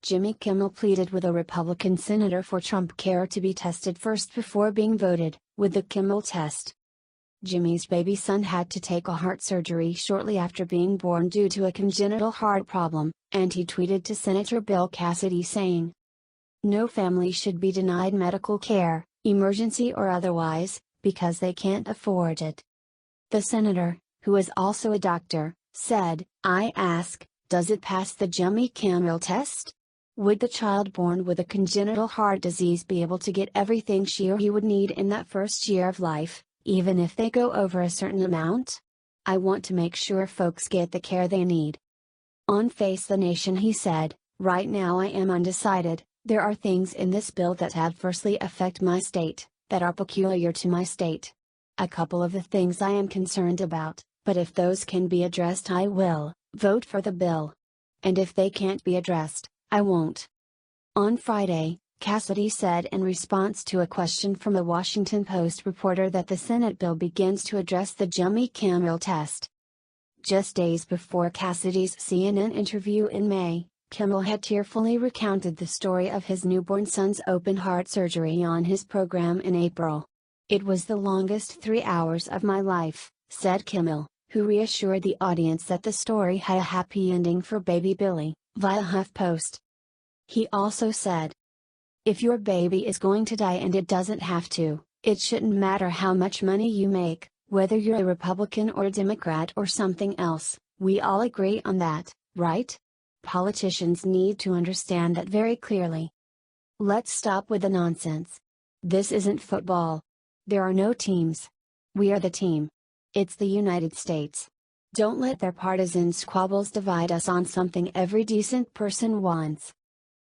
Jimmy Kimmel pleaded with a Republican senator for TrumpCare to be tested first before being voted, with the Kimmel test. Jimmy's baby son had to take a heart surgery shortly after being born due to a congenital heart problem, and he tweeted to Senator Bill Cassidy saying, "No family should be denied medical care, emergency or otherwise, because they can't afford it." The senator, who is also a doctor, said, "I ask, does it pass the Jimmy Kimmel test? Would the child born with a congenital heart disease be able to get everything she or he would need in that first year of life, even if they go over a certain amount? I want to make sure folks get the care they need." On Face the Nation he said, "Right now I am undecided. There are things in this bill that adversely affect my state, that are peculiar to my state. A couple of the things I am concerned about, but if those can be addressed I will vote for the bill. And if they can't be addressed, I won't." On Friday, Cassidy said in response to a question from a Washington Post reporter that the Senate bill begins to address the Jimmy Kimmel test. Just days before Cassidy's CNN interview in May, Kimmel had tearfully recounted the story of his newborn son's open heart surgery on his program in April. "It was the longest 3 hours of my life," said Kimmel, who reassured the audience that the story had a happy ending for baby Billy, via HuffPost. He also said, "If your baby is going to die and it doesn't have to, it shouldn't matter how much money you make, whether you're a Republican or a Democrat or something else, we all agree on that, right? Politicians need to understand that very clearly. Let's stop with the nonsense. This isn't football. There are no teams. We are the team. It's the United States. Don't let their partisan squabbles divide us on something every decent person wants."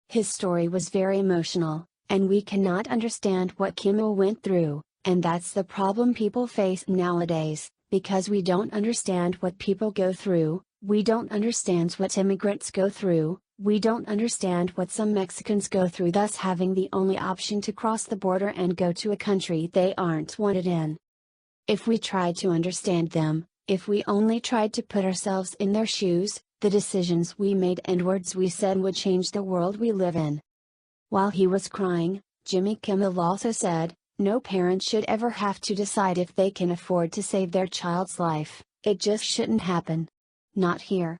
His story was very emotional, and we cannot understand what Kimmel went through, and that's the problem people face nowadays, because we don't understand what people go through, we don't understand what immigrants go through, we don't understand what some Mexicans go through, thus having the only option to cross the border and go to a country they aren't wanted in. If we tried to understand them, if we only tried to put ourselves in their shoes, the decisions we made and words we said would change the world we live in. While he was crying, Jimmy Kimmel also said, "No parent should ever have to decide if they can afford to save their child's life, it just shouldn't happen. Not here.